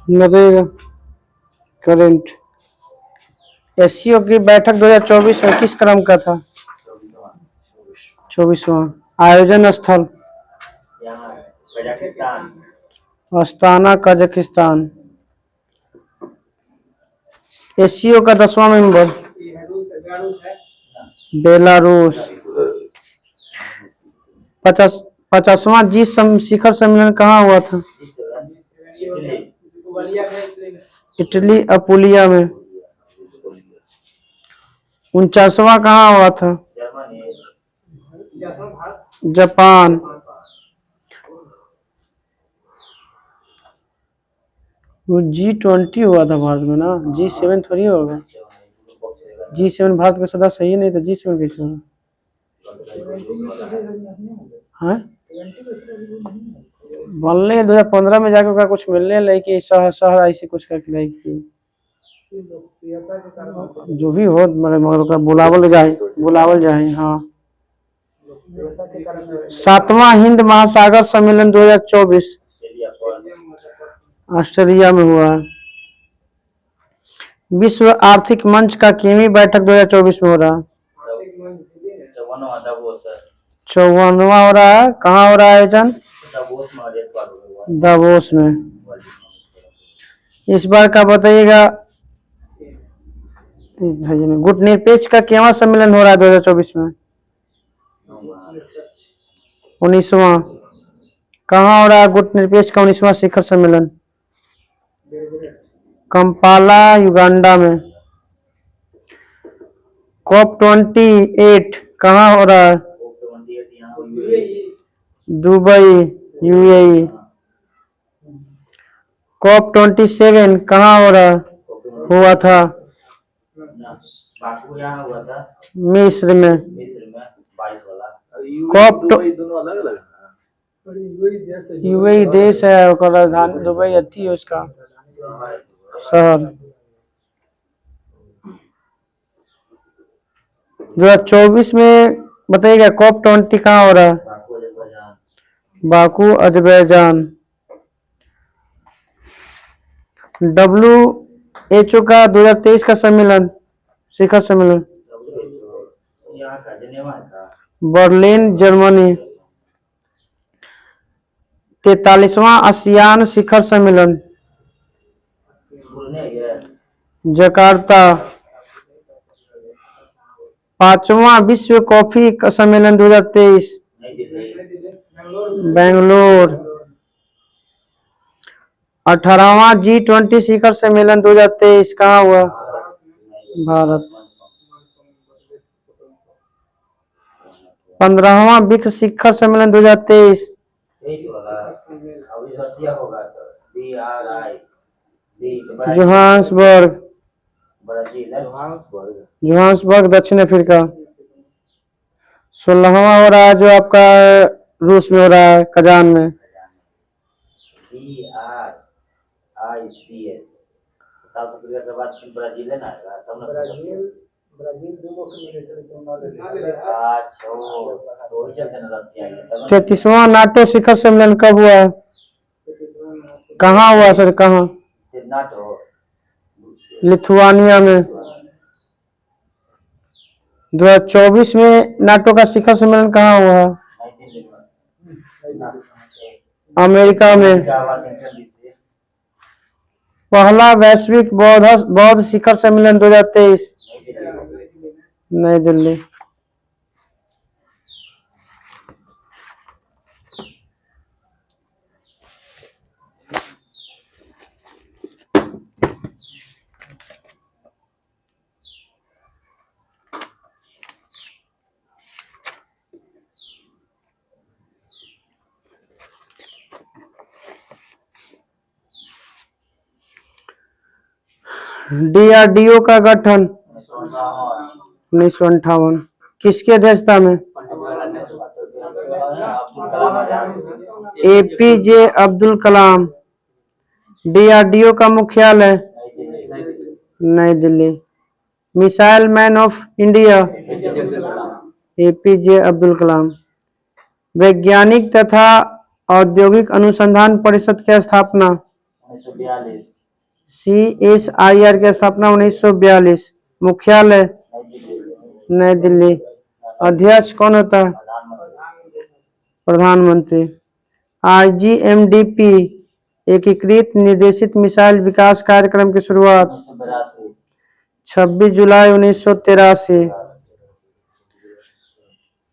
NREGA current. SCO की बैठक 2024 में किस क्रम का था? 24वां। आयोजन स्थल? Astana Kazakhstan. एससीओ का 10वां मेंबर? बेलारूस। 50वां जी शिखर सम्मेलन कहाँ हुआ था? इटली अपुलिया में। 49वां कहाँ हुआ था? जापान। वो G20 हुआ था भारत में ना, G7 थोड़ी होगा। G7 भारत का सदस्य ही नहीं था, G7 कैसे होगा? हाँ, बनने 2015 में जाकर का कुछ मिलने लायक शहर ऐसे कुछ करके लायक जो भी हो, मगर बुलावल जाए। हाँ। 7वां हिंद महासागर सम्मेलन 2024 ऑस्ट्रेलिया में हुआ। विश्व आर्थिक मंच का किमी बैठक 2024 में हो रहा? 54वां हो रहा है। कहाँ हो रहा है आयोजन? दावोस में। इस बार का बताइएगा, गुटनिरपेक्ष का केवां सम्मेलन हो रहा है 2024 में? 19वां। कहाँ हो रहा है गुटनिरपेक्ष का 19वां शिखर सम्मेलन? कंपाला युगांडा में। COP28 कहाँ हो रहा है? Dubai UAE. COP27 कहाँ हो रहा हुआ था? मिस्र में। यूएई देश है, राजधानी दुबई अथी है उसका शहर। 2024 में बताइएगा COP20 कहाँ हो रहा है? Baku Azerbaijan. WHO का 2023 का सम्मेलन, शिखर सम्मेलन? Berlin Germany. 43वां आसियान शिखर सम्मेलन? जकार्ता। 5वां विश्व कॉफी सम्मेलन 2023 बेंगलोर। 18वां G20 शिखर सम्मेलन 2023 कहाँ हुआ? भारत। 15वां ब्रिक्स शिखर सम्मेलन 2023 जोहान्सबर्ग दक्षिण अफ्रीका। 16वां हो रहा है जो आपका रूस में हो रहा है, कजान में। साउथ अफ्रीका के बाद फिर ब्राजील है ना, तब ना ब्राजील 33वां नाटो शिखर सम्मेलन कब हुआ? कहाँ हुआ सर? कहाँ? लिथुआनिया में। 2024 में नाटो का शिखर सम्मेलन कहाँ हुआ? अमेरिका में। पहला वैश्विक बौद्ध शिखर सम्मेलन 2023 नई दिल्ली। DRDO का गठन 1958 किसकी अध्यक्षता में? APJ अब्दुल कलाम। DRDO का मुख्यालय नई Delhi. Missile man of India APJ Abdul Kalam. वैज्ञानिक तथा औद्योगिक अनुसंधान परिषद की स्थापना 1942। CSIR की स्थापना 1942। मुख्यालय नई दिल्ली। अध्यक्ष कौन होता है? प्रधानमंत्री। IGMDP एकीकृत निर्देशित मिसाइल विकास कार्यक्रम की शुरुआत 26 जुलाई 1983।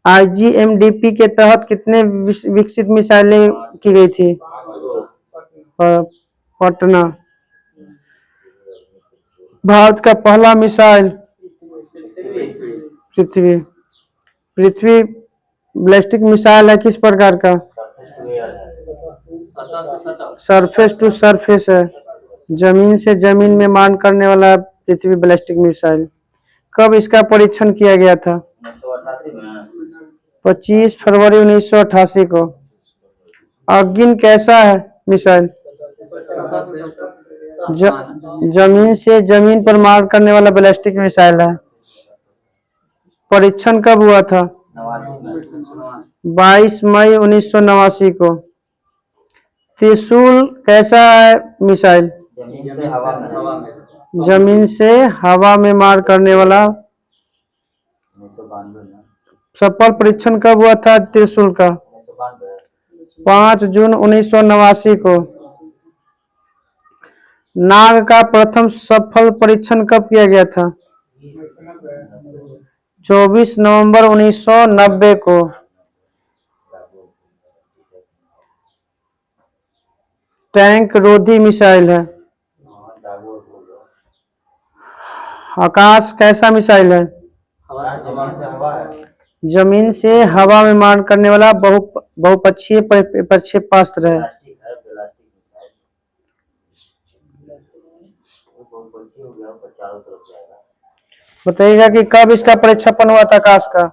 IGMDP के तहत कितने विकसित मिसाइलें की गई थी? पटना। भारत का पहला मिसाइल पृथ्वी बैलिस्टिक मिसाइल है किस प्रकार का? सरफेस टू सरफेस है, जमीन से जमीन में मार करने वाला पृथ्वी बैलिस्टिक मिसाइल। कब इसका परीक्षण किया गया था? 25 फरवरी 1988 को। अग्नि कैसा है मिसाइल? जमीन से जमीन पर मार करने वाला बैलिस्टिक मिसाइल है। परीक्षण कब हुआ था? 22 मई 1989 को। त्रिशूल कैसा है मिसाइल? जमीन से हवा में मार करने वाला। सफल परीक्षण कब हुआ था त्रिशूल का? 5 जून 1989 को। नाग का प्रथम सफल परीक्षण कब किया गया था? 24 नवंबर 1990 को। टैंक रोधी मिसाइल है। आकाश कैसा मिसाइल है? जमीन से हवा में मार करने वाला बहुपक्षीय प्रक्षेपास्त्र है। बताइएगा कि कब इसका प्रक्षेपण हुआ था आकाश का?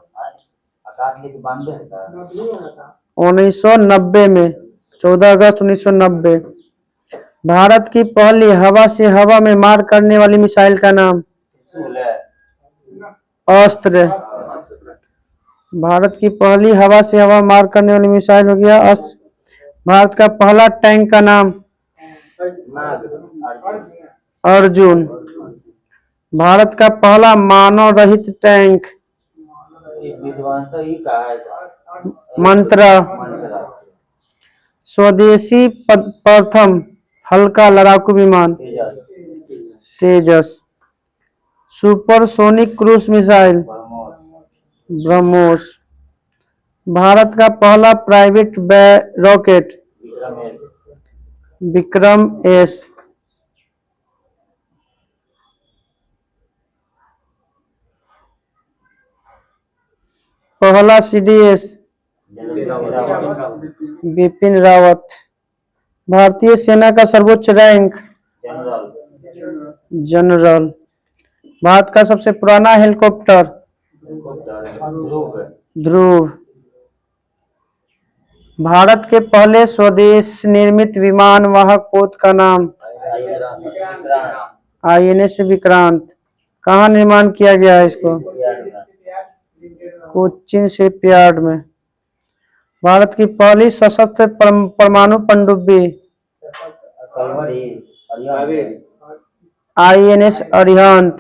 1990 में, 14 अगस्त 1990। भारत की पहली हवा से हवा में मार करने वाली मिसाइल का नाम? अस्त्र। भारत की पहली हवा से हवा मार करने वाली मिसाइल हो गया अस्त्र। भारत का पहला टैंक का नाम? अर्जुन। भारत का पहला मानव रहित टैंक? मंत्रा। स्वदेशी प्रथम हल्का लड़ाकू विमान? Tejas. Supersonic cruise missile? BrahMos. Bharat का पहला प्राइवेट रॉकेट? विक्रम एस। पहला CDS? बिपिन रावत। भारतीय सेना का सर्वोच्च रैंक? जनरल। भारत का सबसे पुराना हेलीकॉप्टर? ध्रुव। भारत के पहले स्वदेश निर्मित विमान वाहक पोत का नाम? INS विक्रांत। कहाँ निर्माण किया गया है इसको? कोच्चि शिपयार्ड में। भारत की पहली सशस्त्र परमाणु पनडुब्बी? INS अरिहंत।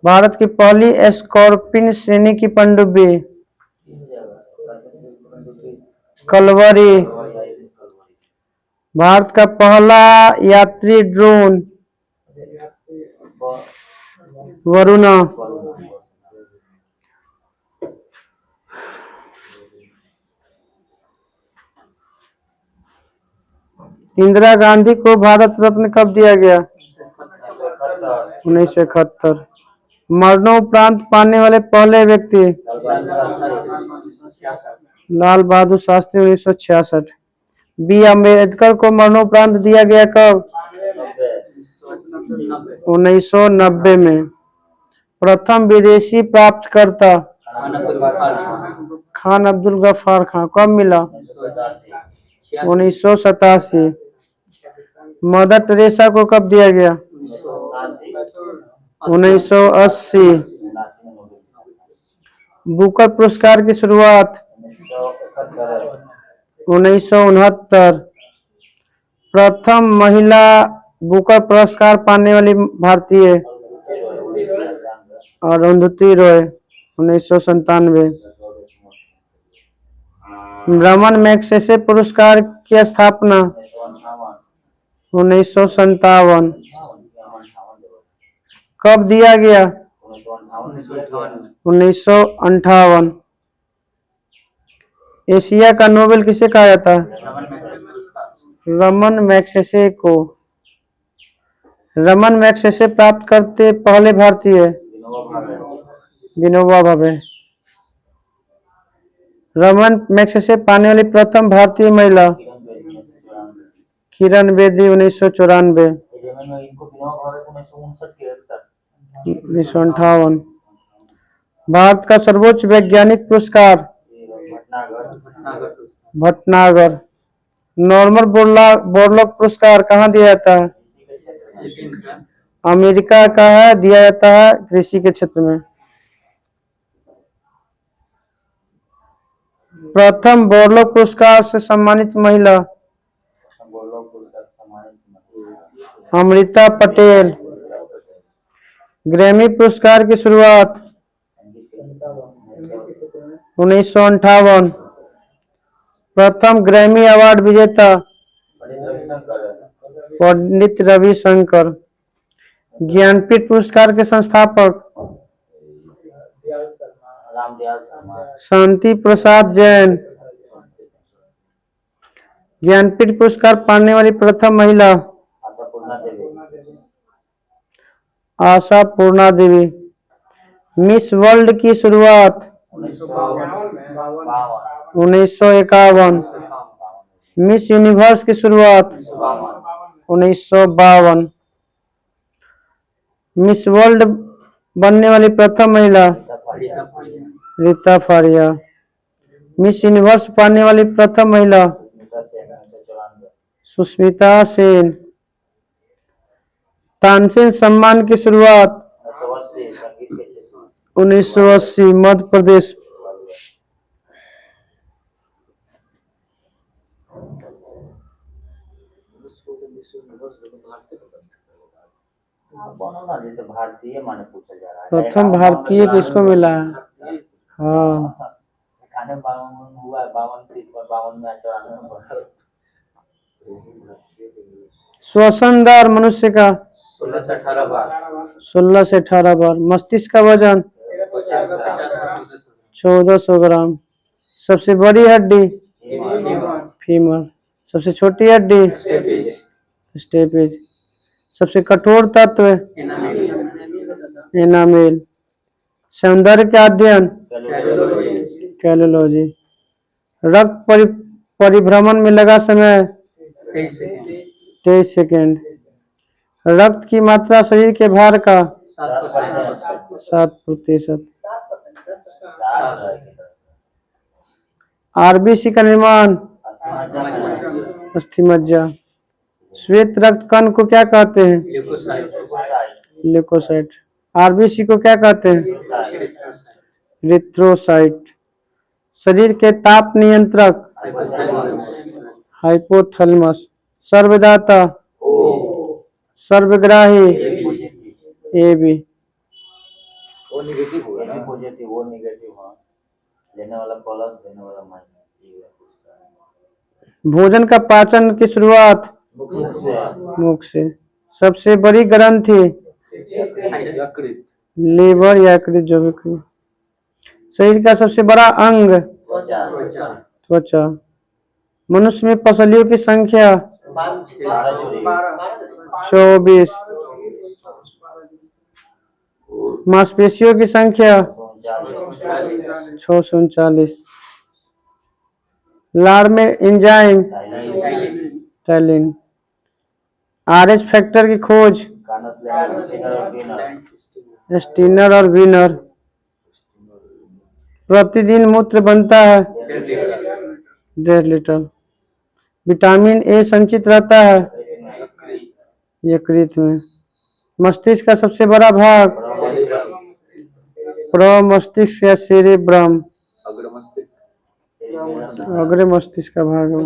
भारत की पहली स्कॉर्पिन श्रेणी की पनडुब्बी? कलवरी। भारत का पहला यात्री ड्रोन? वरुणा। इंदिरा गांधी को भारत रत्न कब दिया गया? 1971। मरणोपरांत पाने वाले पहले व्यक्ति? लाल बहादुर शास्त्री 1966। बी अम्बेडकर को मरणोपरांत दिया गया कब? 1990 में। प्रथम विदेशी प्राप्तकर्ता? खान अब्दुल गफ्फार खान। कब मिला? 1987। मदर टेरेसा को कब दिया गया? 1980। बुकर पुरस्कार की शुरुआत 1969। प्रथम महिला बुकर पुरस्कार पाने वाली भारतीय अरुंधति रॉय 1997। रमन मैग्सेसे पुरस्कार की स्थापना 1957। कब दिया गया? 1958। एशिया का नोबेल किसे कहा जाता है? रमन मैग्सेसे को। रमन मैग्सेसे प्राप्त करते पहले भारतीय विनोबा भावे। रमन मैग्सेसे पाने वाली प्रथम भारतीय महिला किरण बेदी 1994। 1958। भारत का सर्वोच्च वैज्ञानिक पुरस्कार भटनागर। नॉर्मन बोरलॉग पुरस्कार कहाँ दिया जाता है? अमेरिका का है, दिया जाता है कृषि के क्षेत्र में। प्रथम बोरलॉग पुरस्कार से सम्मानित महिला अमृता पटेल। ग्रैमी पुरस्कार की शुरुआत 1958। प्रथम ग्रैमी अवार्ड विजेता पंडित रविशंकर। ज्ञानपीठ पुरस्कार के संस्थापक शांति प्रसाद जैन। ज्ञानपीठ पुरस्कार पाने वाली प्रथम महिला आशा पूर्णा देवी। मिस वर्ल्ड की शुरुआत 1951। मिस यूनिवर्स की शुरुआत 1952। मिस वर्ल्ड बनने वाली प्रथम महिला रीता फारिया। मिस यूनिवर्स पाने वाली प्रथम महिला सुष्मिता सेन। तानसेन सम्मान की शुरुआत 1980 मध्य प्रदेश। भारतीय माने पूछा जा रहा है। प्रथम भारतीय किसको मिला है? हाँ, 52 हुआ, 52 में 94। श्वसन दर मनुष्य का 16 से 18 बार। 16 से 18 बार। मस्तिष्क का वजन 1400 ग्राम। सबसे बड़ी हड्डी फीमर। सबसे छोटी हड्डी स्टेपिज। सबसे कठोर तत्व एनामेल। सौंदर्य का अध्ययन कैलोलॉजी। रक्त परिभ्रमण में लगा समय 23 सेकेंड। रक्त की मात्रा शरीर के भार का 7%। आरबीसी का निर्माण अस्थिमज्जा। श्वेत रक्त कण को क्या कहते हैं? ल्यूकोसाइट। आरबीसी को क्या कहते हैं? रिथ्रोसाइट। शरीर के ताप नियंत्रक हाइपोथैलेमस। सर्वदाता सर्वग्राही ए बी। वो नेगेटिव हुआ, ये पॉजिटिव, वो नेगेटिव हुआ, लेने वाला प्लस, देने वाला माइनस। भोजन का पाचन की शुरुआत मुख से। सबसे बड़ी ग्रंथि लीवर या यकृत, जो भी कहो। शरीर का सबसे बड़ा अंग त्वचा। मनुष्य में पसलियों की संख्या 24। मांसपेशियों की संख्या 639। लार में एंजाइम टाइलिन। आरएच फैक्टर की खोज स्टीनर और वीनर। प्रतिदिन मूत्र बनता है 1.5 लीटर। विटामिन ए संचित रहता है यकृत में। मस्तिष्क का सबसे बड़ा भाग प्रमस्तिष्क या सेरेब्रम, अग्र मस्तिष्क, सेरिबेलम अग्र मस्तिष्क का भाग है। वो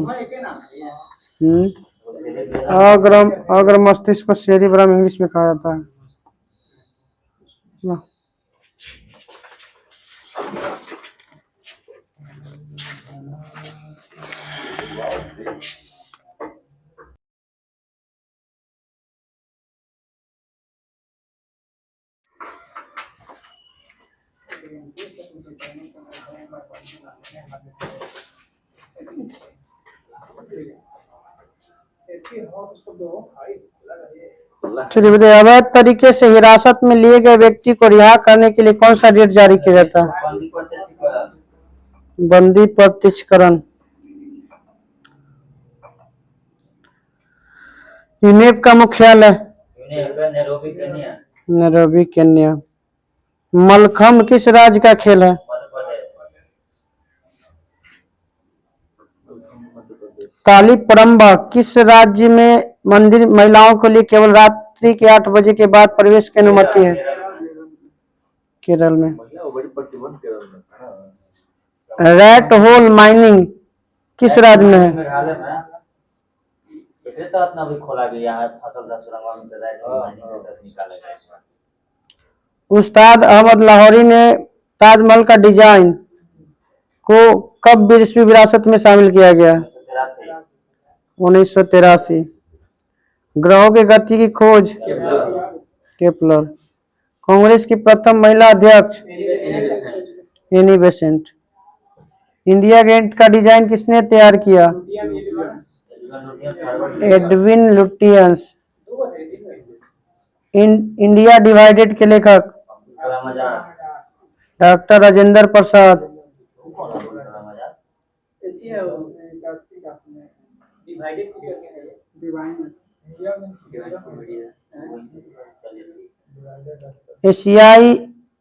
सेरिबेलम अग्र मस्तिष्क को सेरेब्रम इंग्लिश में कहा जाता है। वाह। चलिए बताइए, अवैध तरीके से हिरासत में लिए गए व्यक्ति को रिहा करने के लिए कौन सा डेट जारी किया जाता है? बंदी प्रत्यक्षीकरण। बंदी प्रत्यक्षीकरण। यूनेप का मुख्यालय Nairobi Kenya. Nairobi Kenya. Mallakhamb किस राज्य का खेल है? मध्य प्रदेश। काली परंबा किस राज्य में मंदिर महिलाओं के लिए केवल रात्रि के 8 बजे के बाद प्रवेश की अनुमति है? केरल में। मतलब बड़ी प्रतिबंध केरल में हाँ। रैट होल माइनिंग किस राज्य में है? मेघालय में एकरे तहत ना भी खोला गया है फसल का सुरंग में रैट माइनिंग के तहत निकाला गया है। उस्ताद अहमद लाहौरी ने ताजमहल का डिजाइन को कब विश्व विरासत में शामिल किया गया? 1983। ग्रहों की गति की खोज केपलर। कांग्रेस की प्रथम महिला अध्यक्ष एनी बेसेंट। इंडिया गेट का डिजाइन किसने तैयार किया? Edwin Lutyens. इंडिया डिवाइडेड के लेखक डॉक्टर राजेंद्र प्रसाद। एशियाई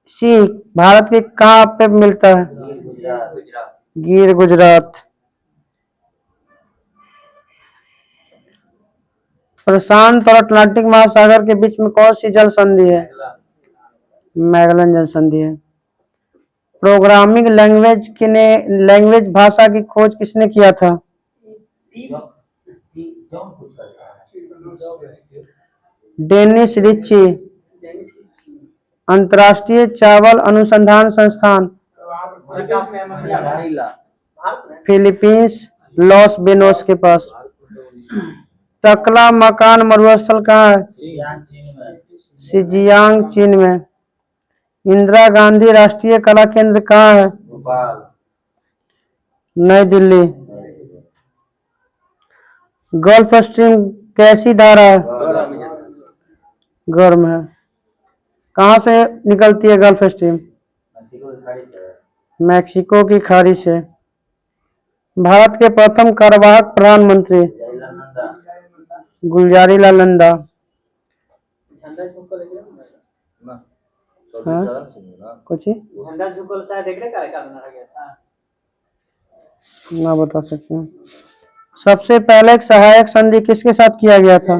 सिंह भारत के कहाँ पे मिलता है? गिर गुजरात। प्रशांत और अटलांटिक महासागर के बीच में कौन सी जल संधि है? मैगलन जल संधि है। प्रोग्रामिंग लैंग्वेज भाषा की खोज किसने किया था? डेनिस रिच्ची। अंतर्राष्ट्रीय चावल अनुसंधान संस्थान फिलीपींस लॉस बेनोस के पास। तकला मकान मरुस्थल कहाँ है? शिजियांग चीन में। इंदिरा गांधी राष्ट्रीय कला केंद्र कहाँ है? नई दिल्ली। गल्फ स्ट्रीम कैसी धारा है? गर्म है। कहाँ से निकलती है गल्फ स्ट्रीम? मैक्सिको की खाड़ी से। भारत के प्रथम कार्यवाहक प्रधानमंत्री गुलजारीलाल नंदा। हाँ? कुछ ना बता सकते हैं। सबसे पहले एक सहायक संधि किसके साथ किया गया था?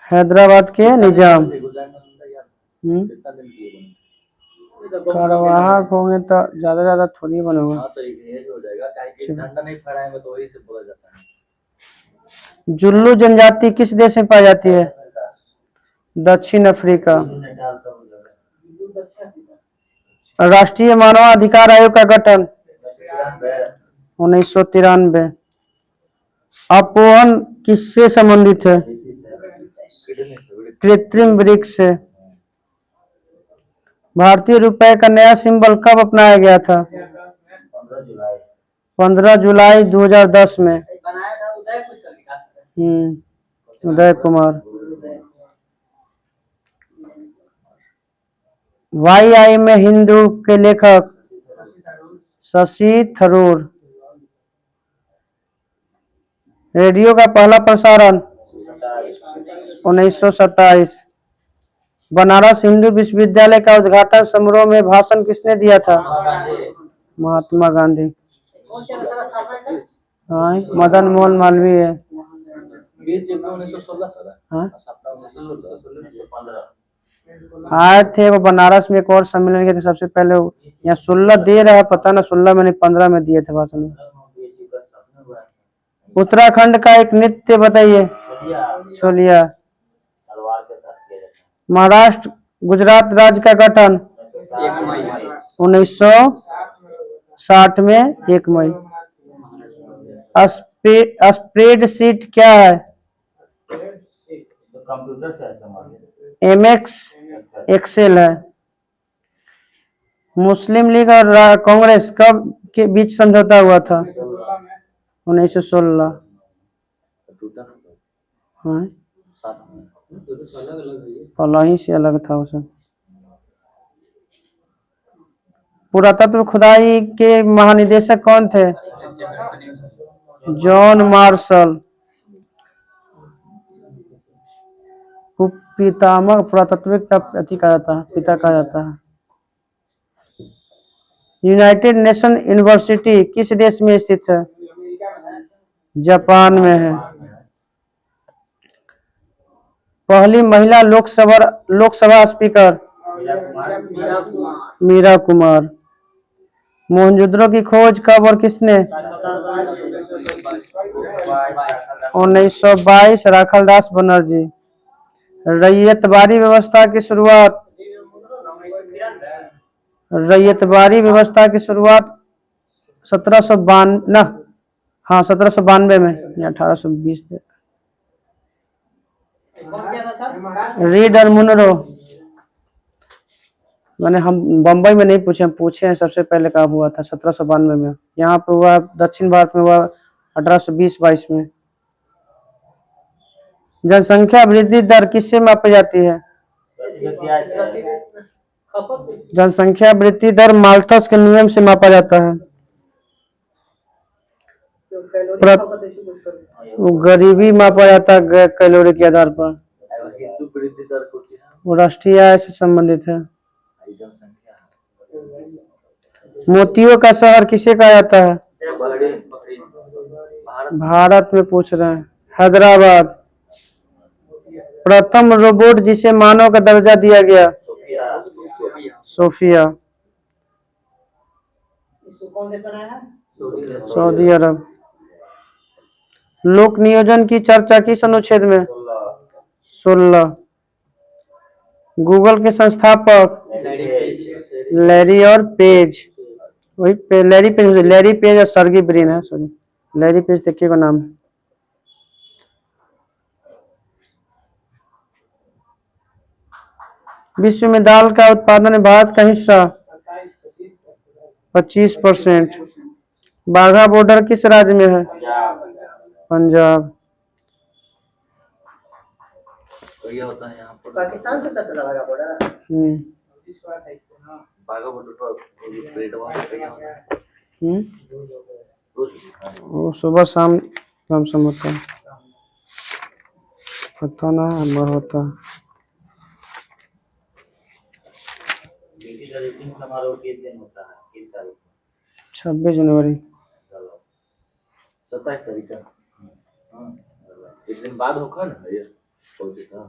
हैदराबाद के निजाम। कार्यवाहक होंगे तो ज्यादा थोड़ी बनोगा। झंडा नहीं फहराएंगे तो वही से बोला जाता है। जुल्लू जनजाति किस देश में पाई जाती है? दक्षिण अफ्रीका। राष्ट्रीय मानवाधिकार आयोग का गठन 1993। अपोहन किससे संबंधित है? कृत्रिम वृक्ष से। भारतीय रुपए का नया सिंबल कब अपनाया गया था? 15 जुलाई 2010 में। उदय कुमार। वाई आई में हिंदू के लेखक शशि थरूर। रेडियो का पहला प्रसारण 1927। बनारस हिंदू विश्वविद्यालय का उद्घाटन समारोह में भाषण किसने दिया था? महात्मा गांधी। हाँ, मदन मोहन मालवीय है। 1916 हाँ? 1916 आए थे वो बनारस में एक और सम्मेलन के थे सबसे पहले। यहाँ 16 दे रहा है, पता ना 16 में नहीं 15 में दिए थे भाषण। उत्तराखंड का एक नृत्य बताइए। छोलिया। तलवार के साथ किया जाता महाराष्ट्र गुजरात राज्य का गठन 1960 में 1 मई। स्प्रेडशीट क्या है? है। तो कंप्यूटर से ऐसा मान एमएक्स एक्सेल है। मुस्लिम लीग और कांग्रेस कब के बीच समझौता हुआ था? 1916। टूटा हाँ, साथ में पहला से अलग था वो सब। पुरातत्व खुदाई के महानिदेशक कौन थे? John Marshall. पितामह पुरातत्विक का अति कहा जाता है, पिता कहा जाता है। यूनाइटेड नेशन यूनिवर्सिटी किस देश में स्थित है? जापान में है। पहली महिला लोकसभा स्पीकर मीरा कुमार। मोहनजोदड़ो की खोज कब और किसने? 1922 राखालदास बनर्जी। रैयतवाड़ी व्यवस्था की शुरुआत 1792 में या 1820 में। रीड और मुनरो। मैंने हम बम्बई में नहीं पूछे, हम पूछे हैं सबसे पहले कब हुआ था? 1792 में। यहाँ पे हुआ दक्षिण भारत में हुआ 1820-22 में। जनसंख्या वृद्धि दर किससे मापी जाती है? जनसंख्या वृद्धि दर माल्थस के नियम से मापा जाता है। गरीबी मापा जाता है कैलोरी के आधार पर। हिंदू वृद्धि दर को वो राष्ट्रीय आय से संबंधित है। जनसंख्या मोतियों का शहर किसे कहा जाता है? भारत भारत में पूछ रहे हैं। हैदराबाद। प्रथम रोबोट जिसे मानव का दर्जा दिया गया? सोफिया। सऊदी अरब। लोक नियोजन की चर्चा किस अनुच्छेद में? 16। गूगल के संस्थापक लैरी और पेज। वही लैरी पेज और सर्गी ब्रिन है। सॉरी, लैरी पेज देखिएगा नाम है। विश्व में दाल का उत्पादन में भारत का हिस्सा 25%। बाघा बॉर्डर किस राज्य में है? पंजाब। ये होता है यहाँ पर पाकिस्तान से तक लगा बॉर्डर। बाघा बॉर्डर पर परेड वहाँ पे होता है। वो सुबह शाम लमसम होता है, पता ना हमारा होता है। समारोह किस दिन होता है? किस तारीख? 26 जनवरी। 27 तारीख का। एक दिन बाद होगा ना ये पहुंचेगा।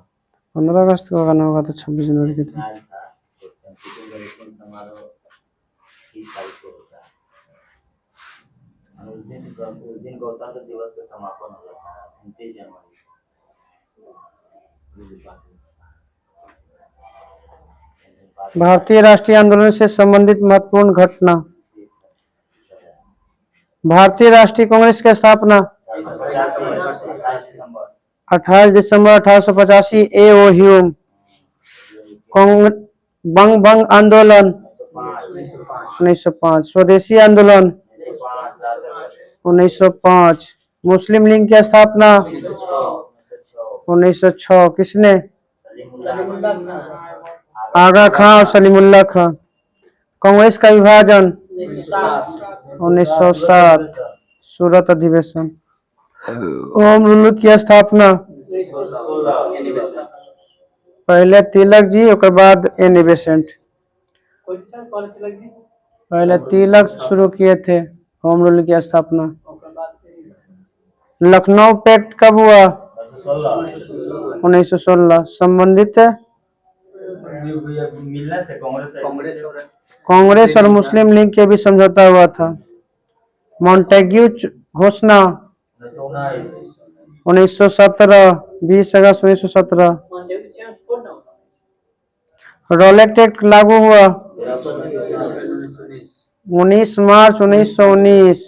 15 अगस्त को करना होगा तो 26 जनवरी के दिन। आज था समारोह किस तारीख को होता है? उस दिन गणतंत्र दिवस का समापन हो जाता है 29 जनवरी। भारतीय राष्ट्रीय आंदोलन से संबंधित महत्वपूर्ण घटना। भारतीय राष्ट्रीय कांग्रेस की स्थापना 28 दिसंबर 1885। ए ओ ह्यूम। बंग बंग आंदोलन 1905। स्वदेशी आंदोलन 1905। मुस्लिम लीग की स्थापना 1906। किसने? आगा खां और सलीमुल्लाह खां। कांग्रेस का विभाजन 1907। सूरत अधिवेशन। होम रूल की स्थापना पहले तिलक जी और बाद एनी बेसेंट। पहले तिलक शुरू किए थे होम रूल की स्थापना। लखनऊ पैक्ट कब हुआ? 1916। संबंधित मिलने से कांग्रेस और कांग्रेस और मुस्लिम लीग के बीच समझौता हुआ था। मॉन्टेग्यू घोषणा 1917, 20 अगस्त 1917। रोलेट एक्ट लागू हुआ 19 मार्च 1919।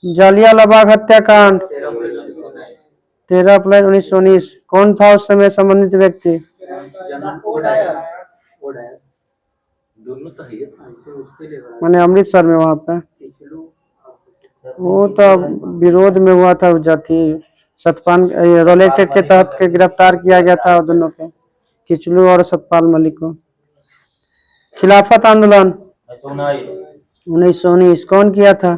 जालियांवाला बाग हत्याकांड 13 अप्रैल 1919। कौन था उस समय संबंधित व्यक्ति? दोनों तो है मैंने अमृतसर में वहां पे वो तो विरोध में हुआ था जाति सतपाल रोलेट एक्ट के तहत के गिरफ्तार किया गया था दोनों के, किचलू और सतपाल मलिक को। खिलाफत आंदोलन 1919 कौन किया था?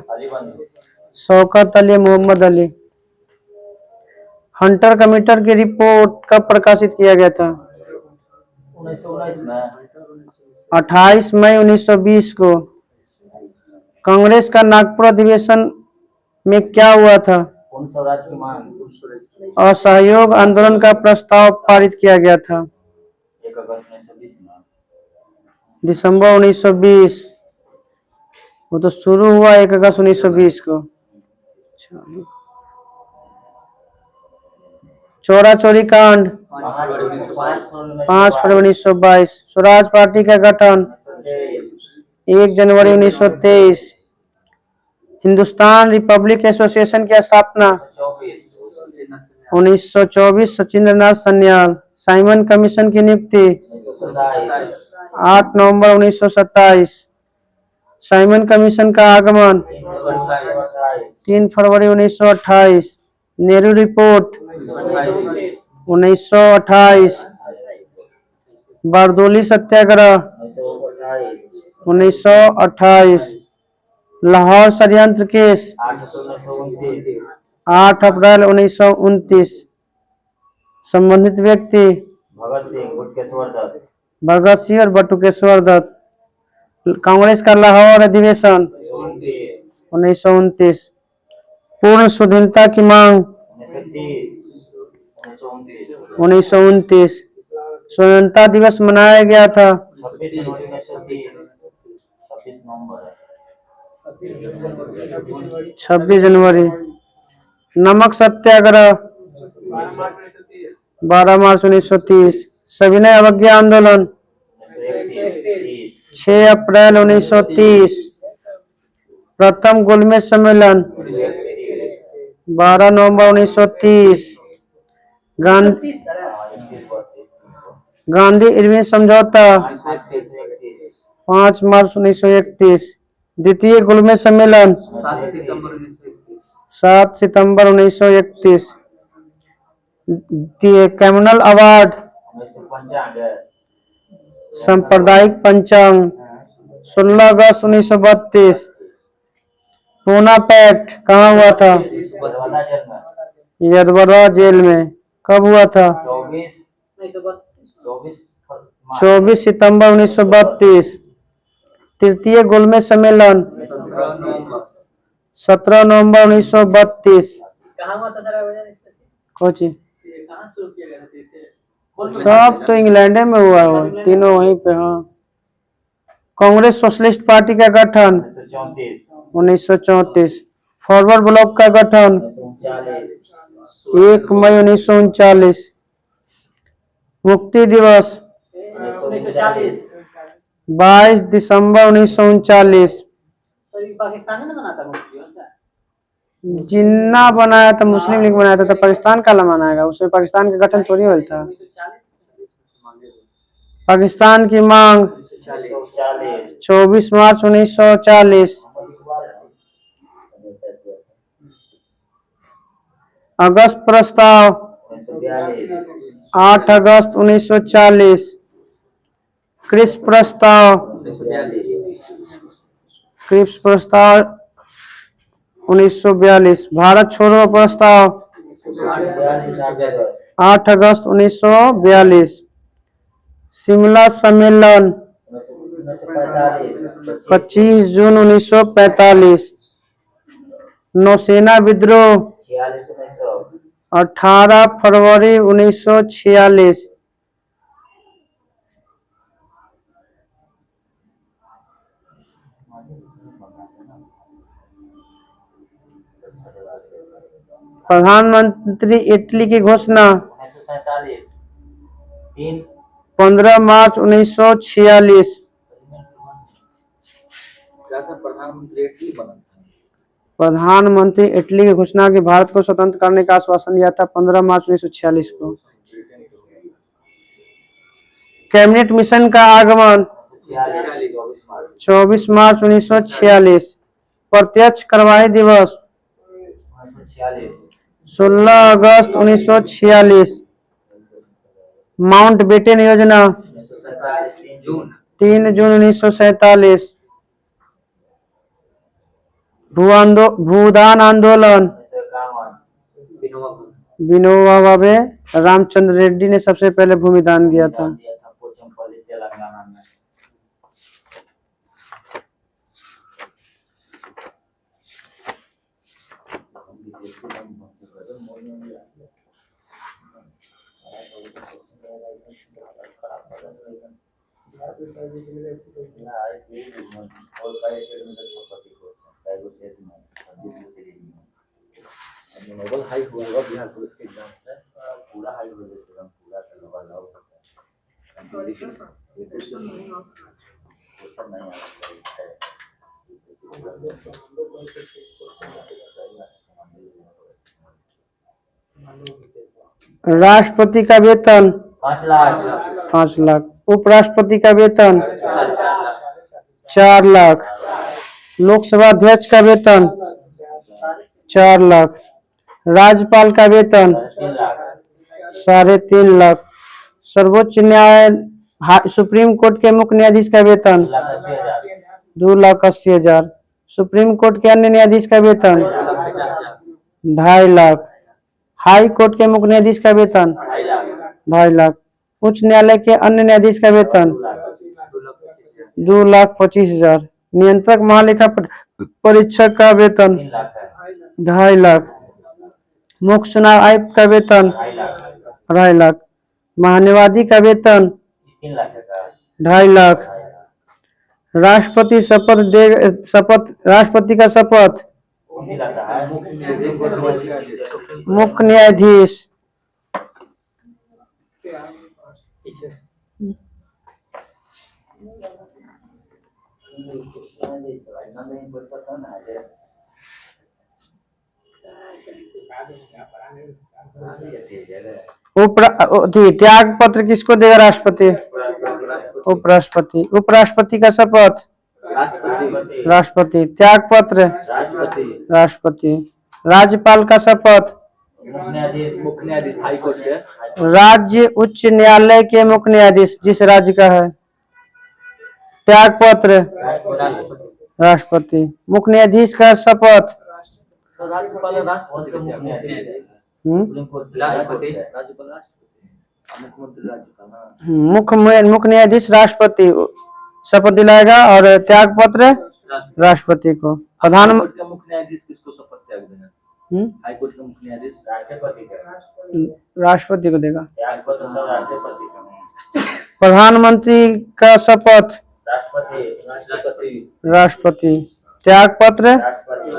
शौकत अली, मोहम्मद अली। हंटर कमिटर की रिपोर्ट कब प्रकाशित किया गया था? 1919 में 28 मई 1920 को। कांग्रेस का नागपुर अधिवेशन में क्या हुआ था? पूर्ण स्वराज की मांग असहयोग आंदोलन का प्रस्ताव पारित किया गया था 1 अगस्त 1920 में। दिसंबर 1920। वो तो शुरू हुआ 1 अगस्त 1920 को। चोरा चोरी कांड 5 फरवरी 1922। स्वराज पार्टी का गठन 1 जनवरी 1923। हिंदुस्तान रिपब्लिक एसोसिएशन की स्थापना 1924। सचिंद्र नाथ सन्याल। साइमन कमीशन की नियुक्ति 8 नवंबर 1927। साइमन कमीशन का आगमन 3 फरवरी 1928। नेहरू रिपोर्ट 1928। बारदोली सत्याग्रह 1928। लाहौर षड्यंत्र केस 8 अप्रैल 1929। संबंधित व्यक्ति भगत सिंह, बटुकेश्वर दत्त। भगत सिंह और बटुकेश्वर दत्त। कांग्रेस का लाहौर अधिवेशन 1929। पूर्ण स्वाधीनता की मांग 1929। स्वतंत्रता दिवस मनाया गया था 26 जनवरी 1930। 26 नवंबर 26 जनवरी। नमक सत्याग्रह 12 मार्च 1930। सविनय अवज्ञा आंदोलन 6 अप्रैल 1930। प्रथम गोलमेज सम्मेलन 12 नवंबर 1930। गांधी इरविन समझौता 5 मार्च 1931। द्वितीय गोलमेज सम्मेलन 7 सितंबर 1931। Communal award 1995। सांप्रदायिक पंचांग 16 अगस्त 1932। पूना पैक्ट कहाँ हुआ था? बरवाला जेल में यदवरा जेल में। कब हुआ था? 24 सितंबर 1932। तृतीय गोलमेज सम्मेलन 17 नवंबर 1932। कहाँ हुआ था सर? कोची कहाँ शुरू किया गया था? सब तो इंग्लैंड में हुआ है, तीनों वहीं पे। हाँ। कांग्रेस सोशलिस्ट पार्टी का गठन 1934। फॉरवर्ड ब्लॉक का गठन 1 मई 1939। मुक्ति दिवस 22 दिसंबर 1939। पाकिस्तान ने बनाता मुक्ति दिवस। जिन्ना बनाया था मुस्लिम लीग बनाया था, तो पाकिस्तान का मनाएगा? उसमें पाकिस्तान का गठन थोड़ी हुआ था। पाकिस्तान की मांग 24 मार्च 1940। अगस्त प्रस्ताव 8 अगस्त 1940। क्रिप्स प्रस्ताव 1942। भारत छोड़ो प्रस्ताव 8 अगस्त 1942। शिमला सम्मेलन 25 जून 1945। नौसेना विद्रोह 18 फरवरी 1946। प्रधानमंत्री इटली की घोषणा 1947 3 15 मार्च 1946। क्या सर प्रधानमंत्री इटली बना था? प्रधानमंत्री इटली की घोषणा की भारत को स्वतंत्र करने का आश्वासन दिया था 15 मार्च 1946 को। कैबिनेट मिशन का आगमन 24 मार्च 1946। प्रत्यक्ष कार्यवाही दिवस 16 अगस्त 1946। माउंटबेटन योजना 3 जून 1947। भूदान आंदोलन 1951 विनोबा भावे रामचंद्र रेड्डी ने सबसे पहले भूमिदान दिया था। पोचमपल्ली तेलंगाना में। नोबल हाई हुआ होगा बिहार पुलिस के एग्जाम से। पूरा हाई हो जाएगा पूरा लगा लाओ लेकिन ये कुछ नहीं क्वेश्चन नहीं राष्ट्रपति का वेतन 5 लाख 5 लाख। उपराष्ट्रपति का वेतन 4 लाख। लोकसभा अध्यक्ष का वेतन 4 लाख। राज्यपाल का वेतन 3 लाख 3.5 लाख। सर्वोच्च न्यायालय सुप्रीम कोर्ट के मुख्य न्यायाधीश का वेतन 2,80,000। सुप्रीम कोर्ट के अन्य न्यायाधीश का वेतन 2.5 लाख। हाई कोर्ट के मुख्य न्यायाधीश का वेतन 2.5 लाख। उच्च न्यायालय के अन्य न्यायाधीश का वेतन 2,25,000। नियंत्रक महालेखा परीक्षक का वेतन 3 लाख है 2.5 लाख। मुख्य चुनाव आयुक्त का वेतन 2.5 लाख। महान्यायवादी का वेतन 3 लाख का 2.5 लाख। राष्ट्रपति राष्ट्रपति का शपथ 3 लाख है मुख्य न्यायाधीश त्याग पत्र किसको देगा राष्ट्रपति? उपराष्ट्रपति। उपराष्ट्रपति का शपथ राष्ट्रपति। त्याग पत्र राष्ट्रपति। राज्यपाल का शपथ मुख्य न्यायाधीश हाई कोर्ट के राज्य उच्च न्यायालय के मुख्य न्यायाधीश जिस राज्य का है। त्याग पत्र राष्ट्रपति। मुख्य न्यायाधीश का शपथ राज्यपाल राष्ट्रपति का मुख्य न्यायाधीश राष्ट्रपति मुख्यमंत्री राज्य का ना मुख्य न्यायाधीश राष्ट्रपति शपथ दिलाएगा और त्याग पत्र राष्ट्रपति को। हाई कोर्ट का मुख्य न्यायाधीश किसको शपथ त्याग देना? हाई कोर्ट का मुख्य न्यायाधीश राष्ट्रपति को देगा। त्याग पत्र सब राष्ट्रपति का प्रधानमंत्री का शपथ राष्ट्रपति राष्ट्रपति। त्याग पत्र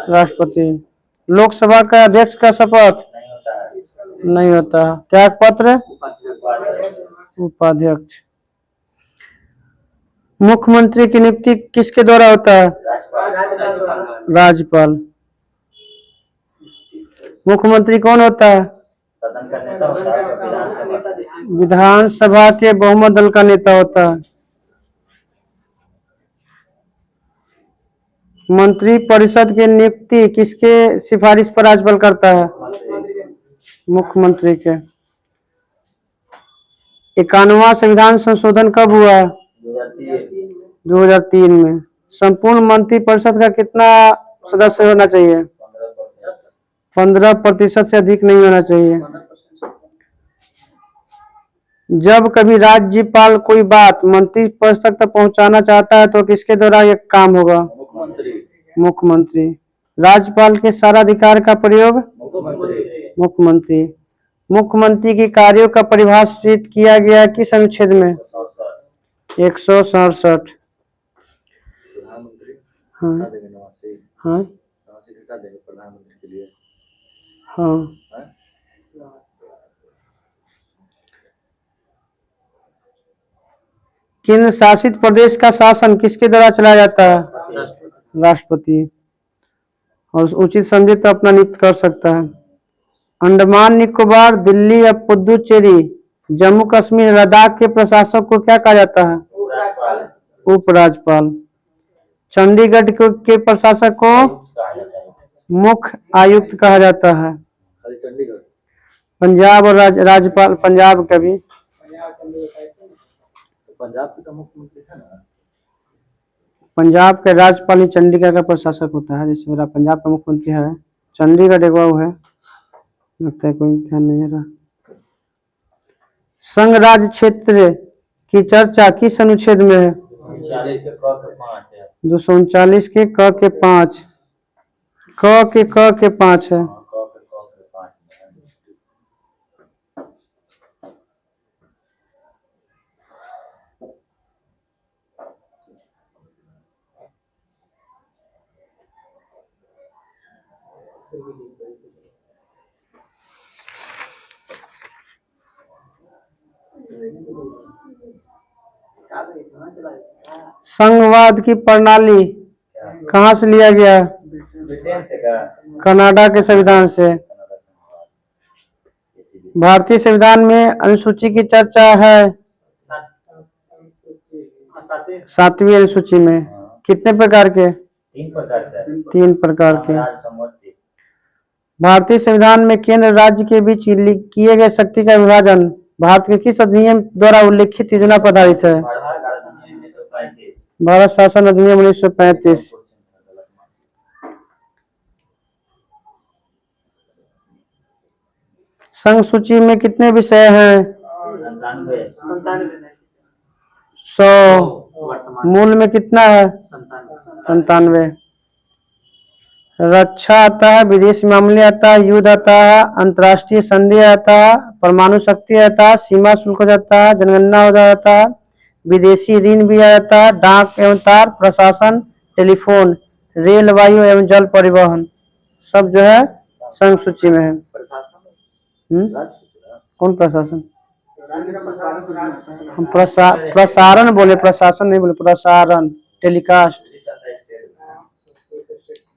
राष्ट्रपति। लोकसभा का अध्यक्ष का शपथ नहीं होता। त्याग पत्र उपाध्यक्ष। मुख्यमंत्री की नियुक्ति किसके द्वारा होता है? राज्यपाल। मुख्यमंत्री कौन होता है? सदन का नेता होता है विधानसभा के बहुमत दल का नेता होता है। मंत्री परिषद की नियुक्ति किसके सिफारिश पर राज्यपाल करता है? मुख्यमंत्री के। 91वां संविधान संशोधन कब हुआ? 2003 में। संपूर्ण मंत्री परिषद का कितना सदस्य होना चाहिए? 15% से अधिक नहीं होना चाहिए। जब कभी राज्यपाल कोई बात मंत्री परिषद तक पहुंचाना चाहता है तो किसके द्वारा यह काम होगा? मुख्यमंत्री। राज्यपाल के सारा अधिकार का प्रयोग मुख्यमंत्री। मुख्यमंत्री की कार्यों का परिभाषित किया गया किस अनुच्छेद में? 167। प्रधानमंत्री हाँ हटा देंगे नवासी हाँ हटा देंगे प्रधानमंत्री के लिए हाँ। हैं? केंद्र शासित प्रदेश का शासन किसके द्वारा चलाया जाता है? राष्ट्रपति। और उचित समझे तो अपना नियुक्त कर सकता है। अंडमान निकोबार, दिल्ली या पुडुचेरी, जम्मू कश्मीर, लद्दाख के प्रशासक को क्या कहा जाता है? उपराज्यपाल। चंडीगढ़ के प्रशासक को कहा जाता है। मुख्य आयुक्त कहा जाता है। खाली चंडीगढ़। पंजाब और राज्यपाल पंजाब का भी। तो पंजाब की तो मुख्यमंत्री है ना। पंजाब के राज्यपाल ही चंडीगढ़ का प्रशासक होता है। जैसे मेरा पंजाब का मुख्यमंत्री है, चंडीगढ़ एक वो है, लगता है कोई ध्यान नहीं रहा। संघ राज्य क्षेत्र की चर्चा किस अनुच्छेद में है? 39 के क के 5 है। 239 के क के 5। क के 5 है। हाँ, क के 5 में है। संघवाद की प्रणाली कहाँ से लिया गया? ब्रिटेन से का कनाडा के संविधान से। कनाडा संघवाद। जैसे भी भारतीय संविधान में अनुसूची की चर्चा है 7वीं अनुसूची में। कितने प्रकार के? 3 प्रकार का है। 3 प्रकार के। साम्राज्य, समवर्ती। भारतीय संविधान में केंद्र राज्य के बीच किए गए शक्ति का विभाजन भारत के किस अधिनियम द्वारा उल्लिखित योजना पर आधारित है? भारत शासन अधिनियम 1935। संघ सूची में कितने विषय हैं? 100। मूल में कितना है? 97। रक्षा आता है, विदेश मामले आता है, युद्ध आता है, अंतर्राष्ट्रीय संधि आता है, परमाणु शक्ति आता है, सीमा शुल्क हो जाता है, जनगणना हो जाता है, विदेशी ऋण भी आ जाता है, डाक एवं तार, प्रशासन, टेलीफोन, रेल, वायु एवं जल परिवहन, सब जो है संघ सूची में है। कौन प्रशासन? हम प्रसारण बोले, प्रशासन नहीं बोले, प्रसारण, टेलीकास्ट।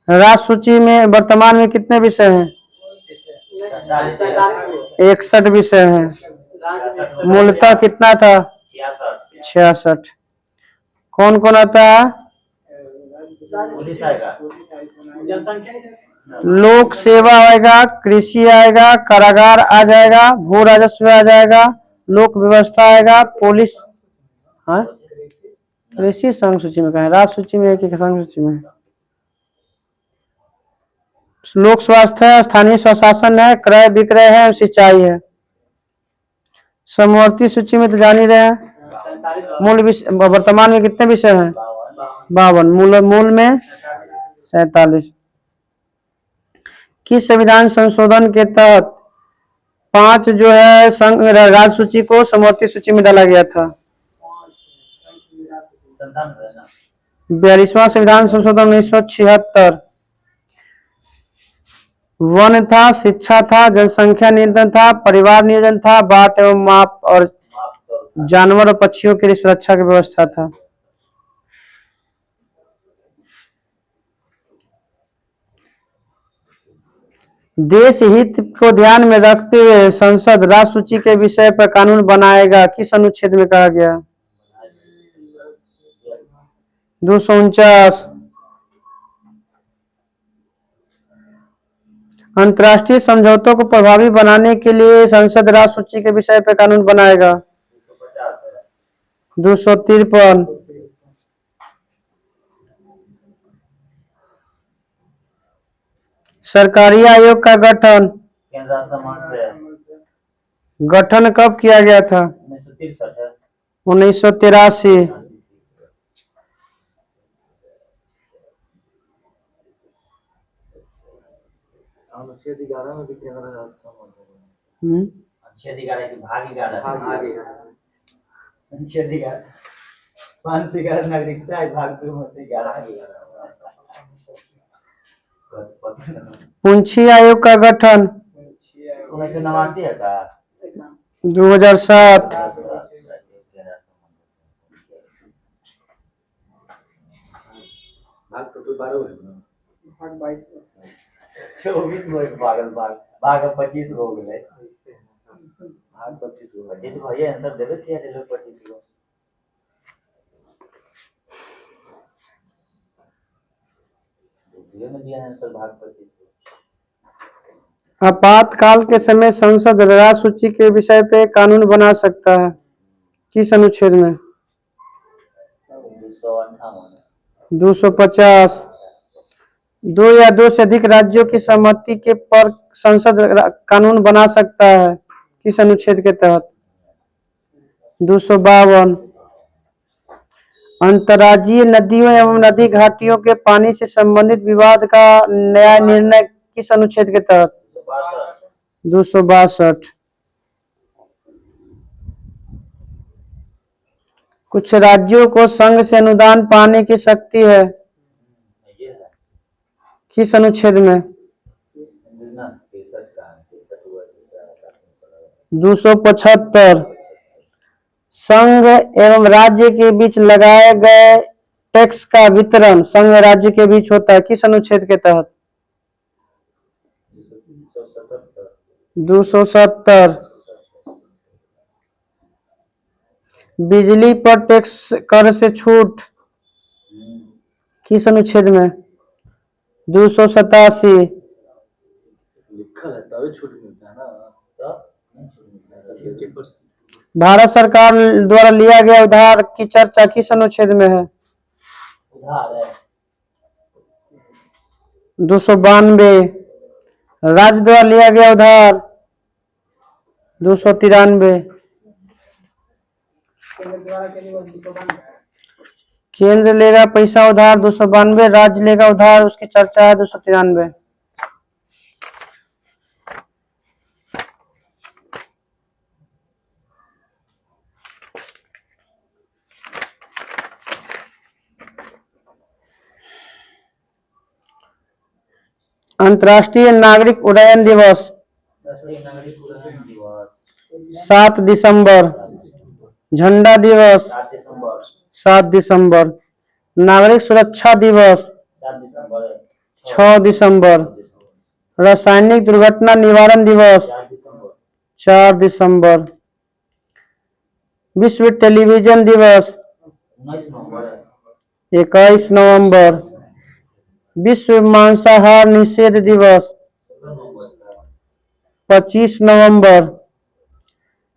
राष्ट्र सूची में वर्तमान में कितने विषय हैं? 61 विषय हैं। मूलतः कितना था? 66। कौन कौन आता है? लोक सेवा आएगा, कृषि आएगा, कारागार आ जाएगा, भू राजस्व आ जाएगा, लोक व्यवस्था आएगा, पुलिस। हाँ, कृषि संघ सूची में कहा है? राष्ट्र सूची में एक संघ सूची में। लोक स्वास्थ्य है, स्थानीय स्वशासन है, क्रय विक्रय है, सिंचाई है। समवर्ती सूची में तो जान ही रहे हैं। मूल विषय वर्तमान में कितने विषय हैं? 52। मूल में 47। किस संविधान संशोधन के तहत 5 जो है संघ राज्य सूची को समवर्ती सूची में डाला गया था? 42वां संविधान संशोधन 1976। वन था, शिक्षा था, जनसंख्या नियंत्रण था, परिवार नियोजन था, बाट एवं माप और जानवर और पक्षियों के लिए सुरक्षा की व्यवस्था था। देश हित को ध्यान में रखते हुए संसद राष्ट्र सूची के विषय पर कानून बनाएगा, किस अनुच्छेद में कहा गया? 249। अंतर्राष्ट्रीय समझौतों को प्रभावी बनाने के लिए संसद राष्ट्र सूची के विषय पर कानून बनाएगा। 253। सरकारी आयोग का गठन केंद्र समाज से गठन कब किया गया था? 1963 1983। अनुच्छेद 11 में भी केंद्र राज्य संबंध अनुच्छेद 11 की भाग 11 अनुच्छेद 11 5 से 11 नागरिकता है, भाग 2 में से 11 पूंछी आयोग का गठन 1989 है का 2007। भाग टोटल 12 हुए ना। भाग 22 24 गो पागल भाग 25 गो हो गए भाग 25 हुआ। 25 भैया आंसर देवे थे रेलवे 25 गो दूसरे में दिया आंसर भाग 25 आपातकाल के समय संसद राष्ट्र सूची के विषय पे कानून बना सकता है, किस अनुच्छेद में? 250। दो या दो से अधिक राज्यों की सहमति के पर संसद कानून बना सकता है, किस अनुच्छेद के तहत? 252। अंतर्राज्यीय नदियों एवं नदी घाटियों के पानी से संबंधित विवाद का न्याय निर्णय किस अनुच्छेद के तहत? 262। कुछ राज्यों को संघ से अनुदान पाने की शक्ति है, किस अनुच्छेद में? 275। संघ एवं राज्य के बीच लगाए गए टैक्स का वितरण संघ राज्य के बीच होता है, किस अनुच्छेद के तहत? 270। बिजली पर टैक्स कर से छूट किस अनुच्छेद में? 287। लिखा है तभी छूट मिलता है ना। भारत सरकार द्वारा लिया गया उधार की चर्चा किस अनुच्छेद में है? उधार है 292। राज्य द्वारा लिया गया उधार 293। केंद्र द्वारा के लिए 292 केंद्र लेगा पैसा उधार 292, राज्य लेगा उधार उसकी चर्चा है 293। अंतर्राष्ट्रीय नागरिक उड्डयन दिवस राष्ट्रीय नागरिक उड्डयन दिवस 7 दिसंबर। झंडा दिवस 7 दिसंबर 7 दिसंबर। नागरिक सुरक्षा दिवस 7 दिसंबर 6 दिसंबर। रासायनिक दुर्घटना निवारण दिवस 4 दिसंबर 4 दिसंबर। विश्व टेलीविजन दिवस 19 नवंबर 21 नवंबर। विश्व मांसाहार निषेध दिवस 25 नवंबर।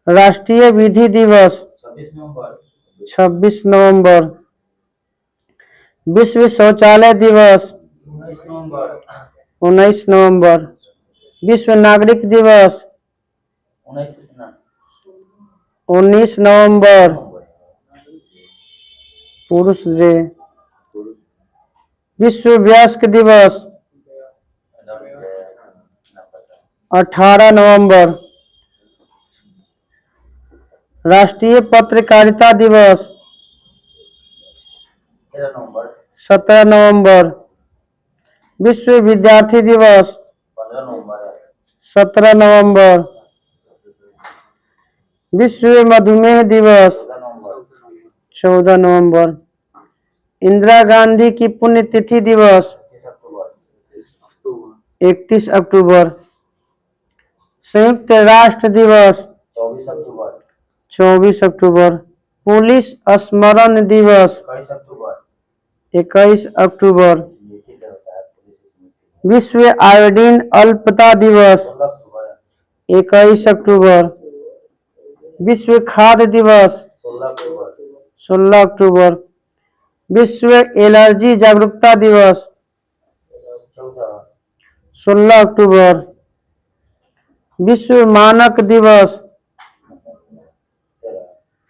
राष्ट्रीय विधि दिवस 26 नवंबर 26 नवंबर। विश्व शौचालय दिवस 19 नवंबर 19 नवंबर। विश्व नागरिक दिवस 19 नवंबर। पुरुष डे। विश्व वयस्क दिवस 18 नवंबर। राष्ट्रीय पत्रकारिता दिवस 13 नवंबर 17 नवंबर। विश्व विद्यार्थी दिवस 15 नवंबर 17 नवंबर। विश्व मधुमेह दिवस 14 नवंबर 14 नवंबर। इंदिरा गांधी की पुण्यतिथि दिवस 30 अक्टूबर 31 अक्टूबर। संयुक्त राष्ट्र दिवस 24 अक्टूबर 24 अक्टूबर। पुलिस स्मरण दिवस 21 अक्टूबर 21 अक्टूबर। स्मृति होता है पुलिस स्मृति विश्व आयोडीन अल्पता दिवस 16 अक्टूबर 21 अक्टूबर। विश्व खाद्य दिवस 16 अक्टूबर 16 अक्टूबर। विश्व एलर्जी जागरूकता दिवस 14 16 अक्टूबर। विश्व मानक दिवस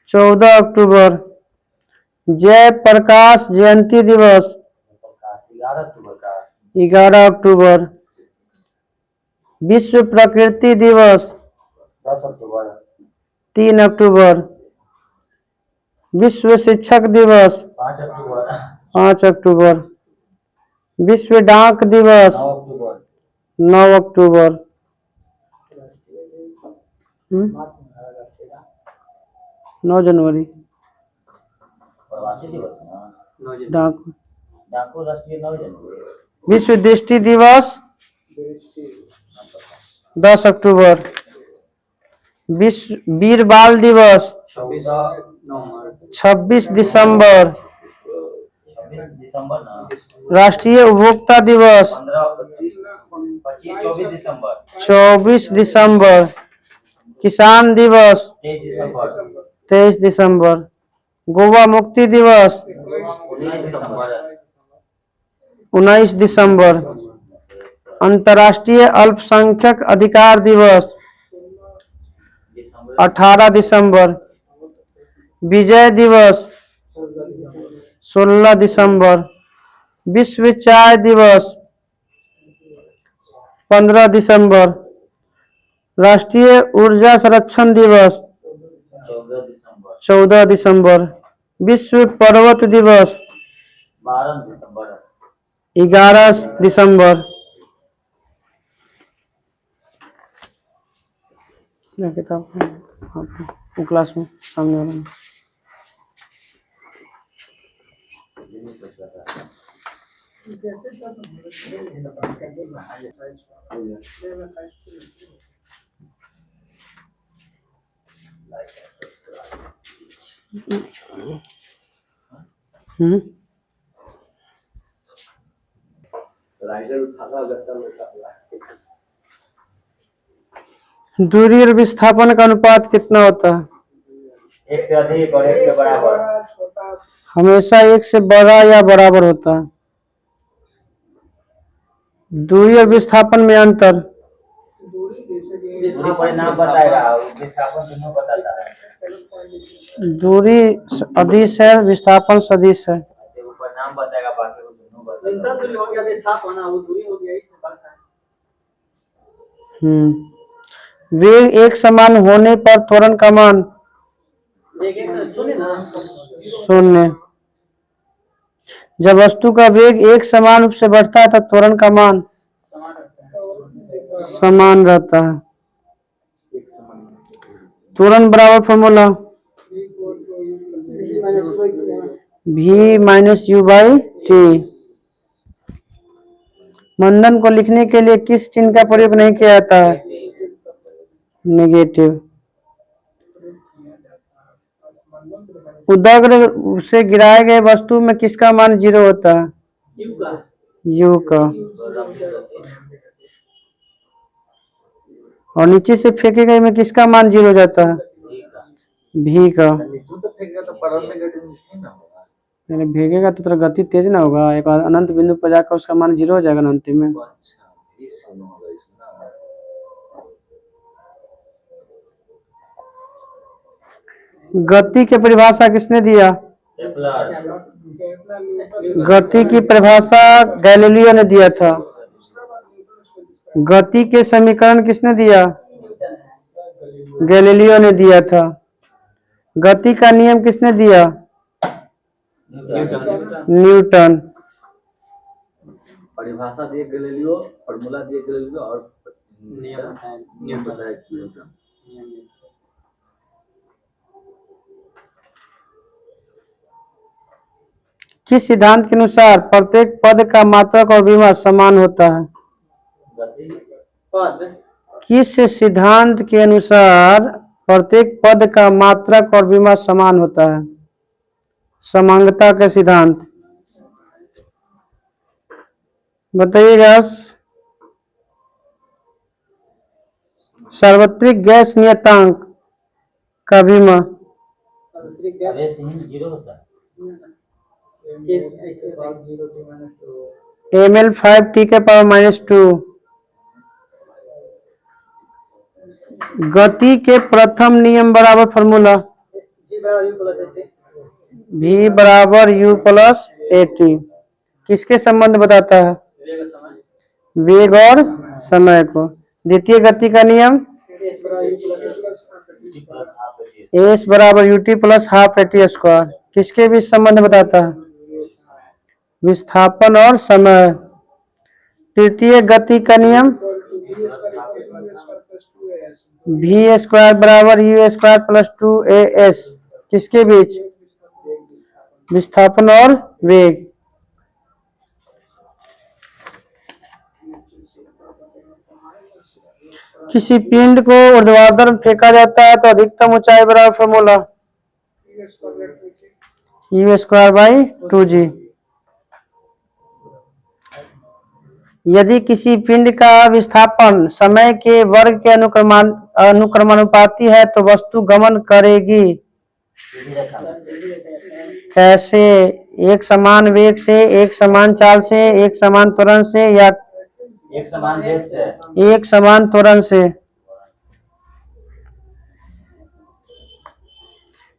14 अक्टूबर। जय प्रकाश जयंती दिवस 11 अक्टूबर का 11 अक्टूबर। विश्व प्रकृति दिवस 10 अक्टूबर 3 अक्टूबर। विश्व शिक्षक दिवस 5 अक्टूबर 5 अक्टूबर। विश्व डाक दिवस 9 अक्टूबर 9 अक्टूबर। 9 जनवरी। प्रवासी दिवस ना डाक डाकू राष्ट्रीय 9 जनवरी। विश्व दृष्टि दिवस 10 अक्टूबर। विश्व वीर बाल दिवस 26 दिसंबर। 26 दिसंबर ना। राष्ट्रीय उपभोक्ता दिवस 24 दिसंबर। 24 दिसंबर। किसान दिवस 23 दिसंबर। 23 दिसंबर। गोवा मुक्ति दिवस 19 दिसंबर। 19 दिसंबर। अंतर्राष्ट्रीय अल्पसंख्यक अधिकार दिवस 18 दिसंबर। विजय दिवस 16 दिसंबर। विश्व चाय दिवस 15 दिसंबर। राष्ट्रीय ऊर्जा संरक्षण दिवस 14 दिसंबर। 14 दिसंबर। विश्व पर्वत दिवस 12 दिसंबर। 11 दिसंबर। किताब हाँ, क्लास में सामने वाला में। दूरी और विस्थापन का अनुपात कितना होता है? 1 से अधिक और 1 से बराबर। हमेशा 1 से बड़ा या बराबर होता है। दूरी और विस्थापन में अंतर। दूरी परिणाम बताएगा और विस्थापन दोनों बताता है। दूरी अदिश है, विस्थापन सदिश है। वो परिणाम बताएगा, बाकी वो दोनों बताएगा। दूरी हो गया विस्थापन, वो दूरी हो गया इसमें बढ़ता है। वेग एक समान होने पर त्वरण का मान शून्य। जब वस्तु का वेग एक समान रूप से बढ़ता है तब त्वरण का मान समान रहता है। त्वरण बराबर formula v minus u by t. मंदन को लिखने के लिए किस चिन्ह का प्रयोग नहीं किया जाता है? नेगेटिव। उदग्र से गिराए गए वस्तु में किसका मान 0 होता है? यू का। और नीचे से फेंके गए में किसका मान 0 हो जाता है? भी का। भेगेगा तो तेरा गति तेज ना होगा, एक अनंत बिंदु पर जाकर उसका मान 0 हो जाएगा अंतिम में। गति की परिभाषा किसने दिया? गति की परिभाषा गैलीलियो ने दिया था। गति के समीकरण किसने दिया? गैलीलियो ने दिया था। गति का नियम किसने दिया? न्यूटन। परिभाषा दिए गैलीलियो, फॉर्मूला दिए गैलीलियो और नियम बताया न्यूटन। किस सिद्धांत के अनुसार प्रत्येक पद का मात्रक और विमा समान होता है? किस सिद्धांत के अनुसार प्रत्येक पद का मात्रक और विमा समान होता है? समांगता का सिद्धांत। बताइएगा। सार्वत्रिक गैस नियतांक का विमा जीरो होता है। ml5 टी के पावर -2। गति के प्रथम नियम बराबर फॉर्मूला v बराबर u प्लस at। किसके संबंध बताता है? वेग और समय को। द्वितीय गति का नियम s बराबर ut plus half at square. किसके बीच संबंध बताता है? विस्थापन और समय। तृतीय गति का नियम वी स्क्वायर बराबर यू स्क्वायर प्लस 2 AS किसके बीच? विस्थापन और वेग। किसी पिंड को ऊर्ध्वाधर फेंका जाता है तो अधिकतम ऊंचाई बराबर formula you square by 2G। यदि किसी पिंड का विस्थापन समय के वर्ग के अनुक्रमानुपाती है तो वस्तु गमन करेगी सीधी रेखा में। कैसे? एक समान वेग से, एक समान चाल से, एक समान त्वरण से या एक समान वेग से। एक समान त्वरण से।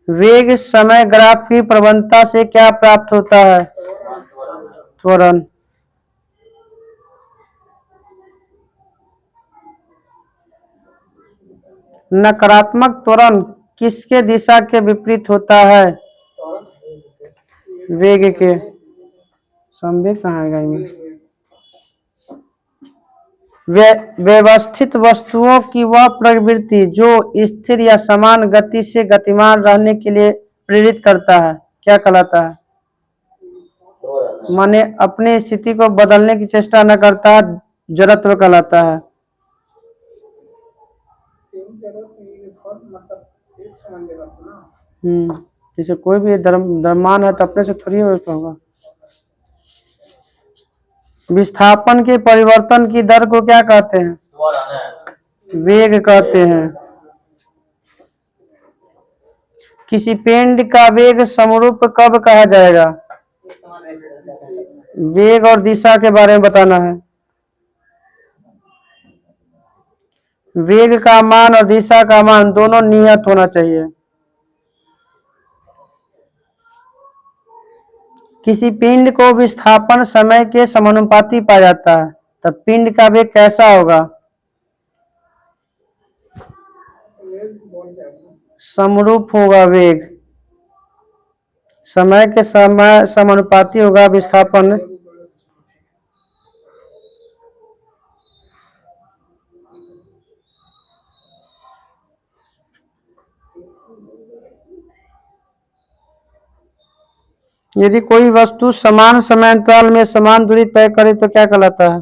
वेग समय ग्राफ की प्रवणता से क्या प्राप्त होता है? त्वरण। नकारात्मक त्वरण किसके दिशा के विपरीत होता है? वेग के। संवेग कहाँ आएगा इनमें? व्यवस्थित वस्तुओं की वह प्रवृत्ति जो स्थिर या समान गति से गतिमान रहने के लिए प्रेरित करता है क्या कहलाता है? माने अपनी स्थिति को बदलने की चेष्टा न करता है, जड़त्व कहलाता है। मतलब एक समान जगह पर ना। जैसे कोई भी द्रव्यमान है तो अपने से थोड़ी होगा। विस्थापन के परिवर्तन की दर को क्या कहते हैं? वेग कहते हैं। किसी पिंड का वेग समरूप कब कहा जाएगा? वेग और दिशा के बारे में बताना है। वेग का मान और दिशा का मान दोनों नियत होना चाहिए। किसी पिंड को विस्थापन समय के समानुपाती पाया जाता है तब पिंड का वेग कैसा होगा? समरूप होगा। वेग समय के समय समानुपाती होगा। विस्थापन यदि कोई वस्तु समान समयांतराल में समान दूरी तय करे तो क्या कहलाता है?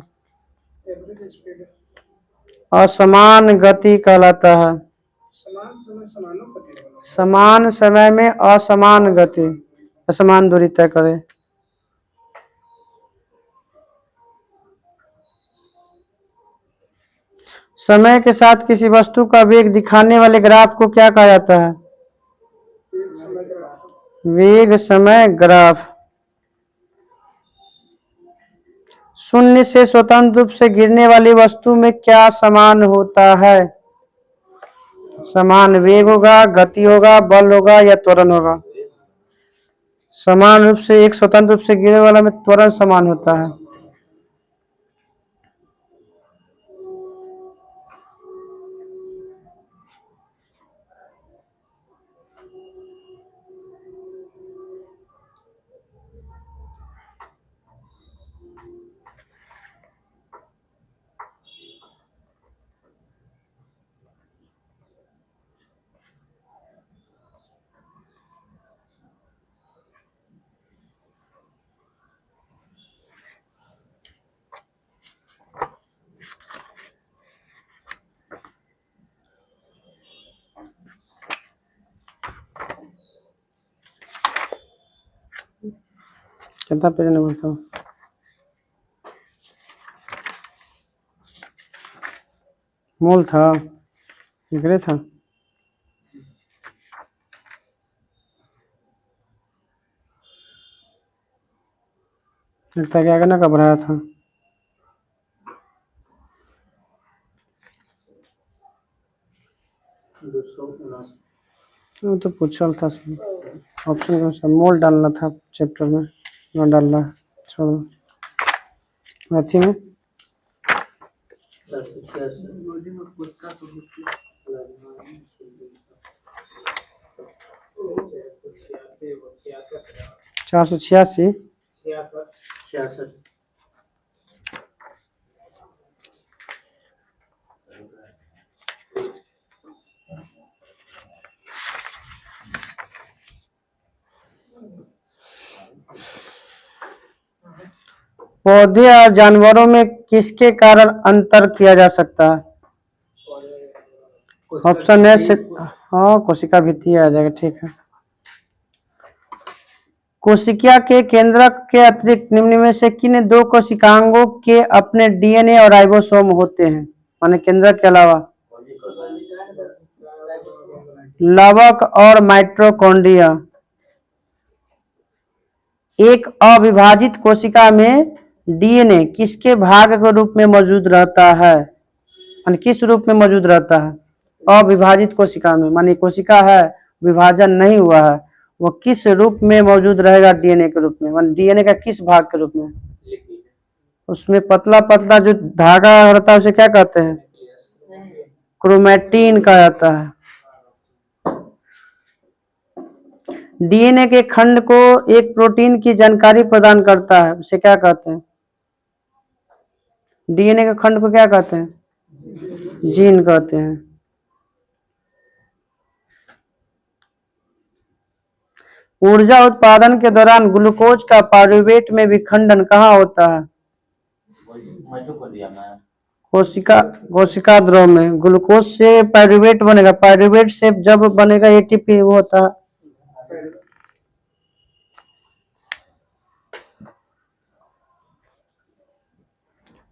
असमान गति कहलाता है। समान समय में असमान गति, असमान दूरी तय करे। समय के साथ किसी वस्तु का वेग दिखाने वाले ग्राफ को क्या कहा जाता है? वेग समय ग्राफ। शून्य से स्वतंत्र रूप से गिरने वाली वस्तु में क्या समान होता है? समान वेग होगा, गति होगा, बल होगा या त्वरण होगा। समान रूप से एक स्वतंत्र रूप से गिरने वाला में त्वरण समान होता है। कितना पेज नंबर था? मोल था, निकले था। लगता क्या करना घबराया था। वो तो पूछल था ऑप्शन कौन सा मोल डालना था चैप्टर में, न डालना छोड़ो। अथी में चार सौ छियासी। पौधे और जानवरों में किसके कारण अंतर किया जा सकता है? ऑप्शन ए से हाँ कोशिका भित्ति आ जाएगा, ठीक है। कोशिका के केंद्रक के अतिरिक्त निम्न में से किन दो कोशिकांगों के अपने डीएनए और राइबोसोम होते हैं? माने केंद्रक के अलावा लवक और माइटोकॉन्ड्रिया। एक अविभाजित कोशिका में डीएनए किसके भाग के रूप में मौजूद रहता है? माने किस रूप में मौजूद रहता है? अविभाजित कोशिका में, माने कोशिका है विभाजन नहीं हुआ है, वो किस रूप में मौजूद रहेगा? डीएनए के रूप में। माने डीएनए का किस भाग के रूप में? उसमें पतला पतला जो धागा रहता है उसे क्या कहते हैं? क्रोमैटिन कहा जाता है। डीएनए के खंड को एक प्रोटीन की जानकारी प्रदान करता है, उसे क्या कहते हैं? डीएनए के खंड को क्या कहते हैं? जीन कहते हैं। ऊर्जा उत्पादन के दौरान ग्लूकोज का पाइरूवेट में विखंडन कहाँ होता है? कोशिका द्रव में। ग्लूकोज से पाइरूवेट बनेगा, पाइरूवेट से जब बनेगा एटीपी वो होता है।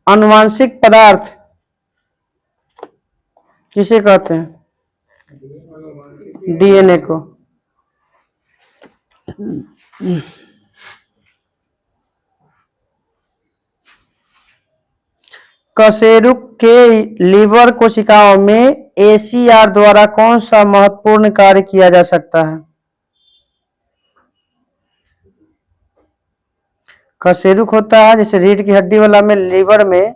आनुवांशिक पदार्थ किसे कहते हैं? डीएनए को। कशेरुक के लीवर कोशिकाओं में एसीआर द्वारा कौन सा महत्वपूर्ण कार्य किया जा सकता है? कशेरुक होता है जैसे रीढ़ की हड्डी वाला में, लीवर में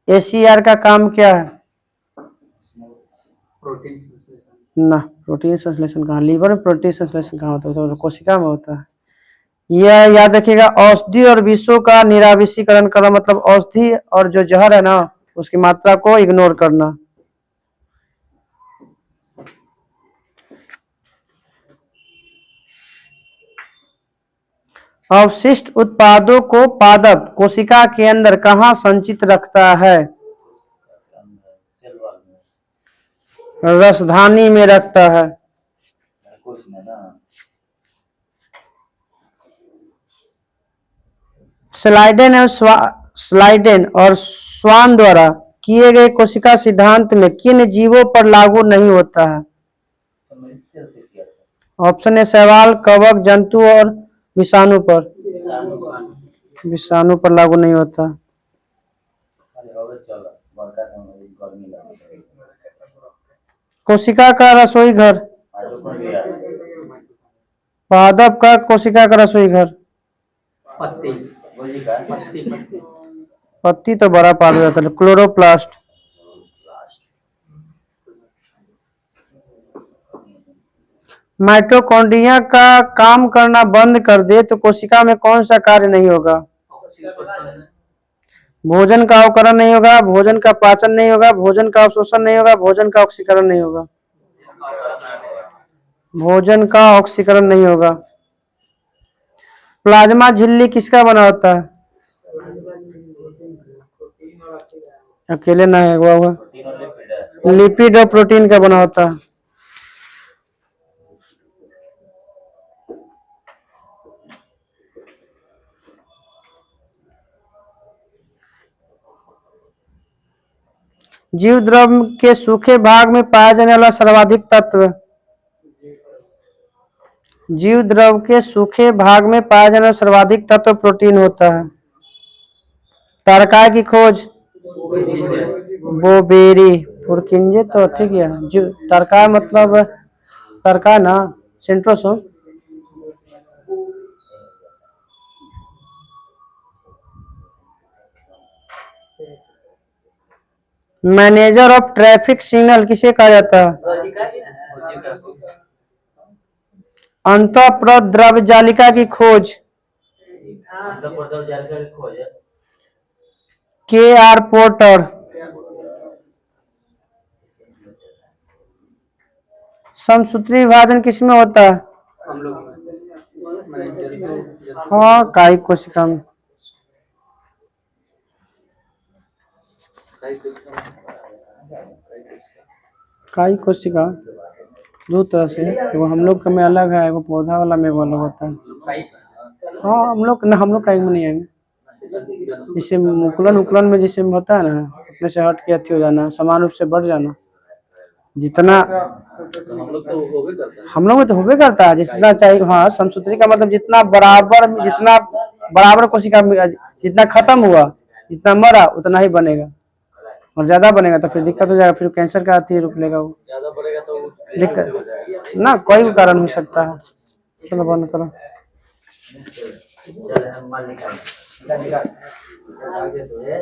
एसीआर का काम क्या है? प्रोटीन संश्लेषण। ना, प्रोटीन संश्लेषण कहाँ? लीवर में प्रोटीन संश्लेषण कहाँ होता है? तो कोशिका में होता है। यह याद रखिएगा, औषधि और विषों का निराविषीकरण करना, मतलब औषधि और जो जहर है ना उसकी मात्रा को इग्नोर करना। अवशिष्ट उत्पादों को पादप कोशिका के अंदर कहाँ संचित रखता है? रसधानी में रखता है। स्लाइडेन और स्वान द्वारा किए गए कोशिका सिद्धांत में किन जीवों पर लागू नहीं होता है? ऑप्शन ए शैवाल, कवक, जंतु और विषाणु पर। विषाणु पर लागू नहीं होता। कोशिका का रसोई घर। पादप का कोशिका का रसोई घर। पत्ती। पत्ती तो बड़ा पार्ट जाता है, क्लोरोप्लास्ट। माइटोकॉन्ड्रिया का काम करना बंद कर दे तो कोशिका में कौन सा कार्य नहीं होगा? भोजन का अवकरण नहीं होगा, भोजन का पाचन नहीं होगा, भोजन का अवशोषण नहीं होगा, भोजन का ऑक्सीकरण नहीं होगा। भोजन का ऑक्सीकरण नहीं होगा। प्लाज्मा झिल्ली किसका बना होता है? अकेले ना है, हुआ लिपिड और प्रोटीन का बना होता है। जीव द्रव के सूखे भाग में पाया जाने वाला सर्वाधिक तत्व। जीव द्रव के सूखे भाग में पाया जाने वाला सर्वाधिक तत्व प्रोटीन होता है। तारकाय की खोज बोबेरी। पुरकिंजे तो ठीक है। जो तारकाय मतलब तारकाय ना, centrosome. Manager of traffic signal किसे कहा जाता है? अंतःप्रद्रव्य जालिका की खोज के.आर. पोर्टर। समसूत्री विभाजन किसमें होता है? हाँ, कायिक कोशिका में। कई कोशिका में कई कोशिका काई कोशिका दो तरह से, एगो हम लोग के में अलग है, एगो पौधा वाला में एगो अलग होता है। हाँ हम लोग ना, हम लोग काई में नहीं आएंगे। जैसे मुकुलन उकुलन में जैसे होता है ना, अपने से हट के अथी हो जाना, समान रूप से बढ़ जाना, जितना तो हम लोग तो वो भी करते हैं। हम लोग में तो होबे करता है, जितना चाहिए। हाँ समसूत्री का मतलब जितना बराबर में, जितना बराबर कोशिका में, जितना खत्म हुआ, जितना मरा उतना ही बनेगा, और ज्यादा बनेगा तो फिर दिक्कत हो जाएगा, फिर कैंसर का अथी रुक लेगा वो ज्यादा बढ़ेगा तो दिक्कत ना, कोई भी कारण हो सकता है। चलो बंद करो। चल हम माल निकाल आगे तो है।